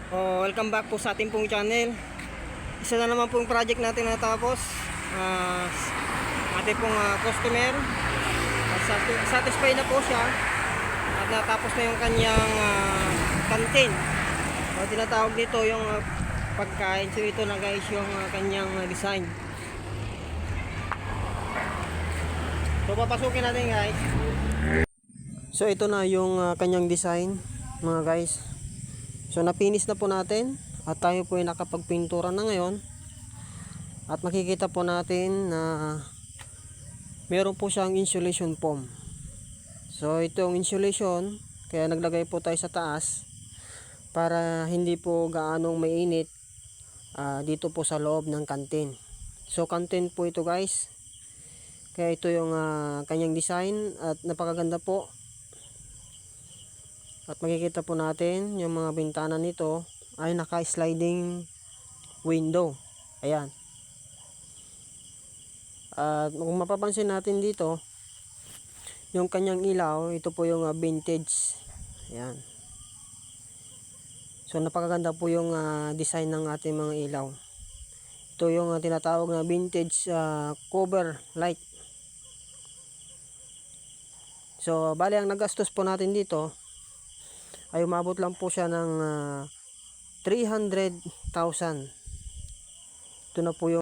Welcome back po sa ating pong channel. Isa na naman pong project natin natapos. Ating pong customer satisfied na po siya at natapos na yung kanyang canteen. Tinatawag dito yung pagkain. So ito na guys yung kanyang design. So papasukin natin guys. So ito na yung kanyang design mga guys. So napinis na po natin at tayo po ay nakapagpintura na ngayon. At makikita po natin na meron po siyang insulation foam. So itong insulation, kaya naglagay po tayo sa taas para hindi po gaanong mainit dito po sa loob ng canteen. So canteen po ito guys. Kaya ito yung kanyang design at napakaganda po. At makikita po natin yung mga bintana nito ay naka-sliding window. Ayan. At kung mapapansin natin dito, yung kanyang ilaw, ito po yung vintage. Ayan. So napakaganda po yung design ng ating mga ilaw. Ito yung tinatawag na vintage cover light. So bali ang nagastos po natin dito ay umabot lang po siya ng 300,000. Ito na po yung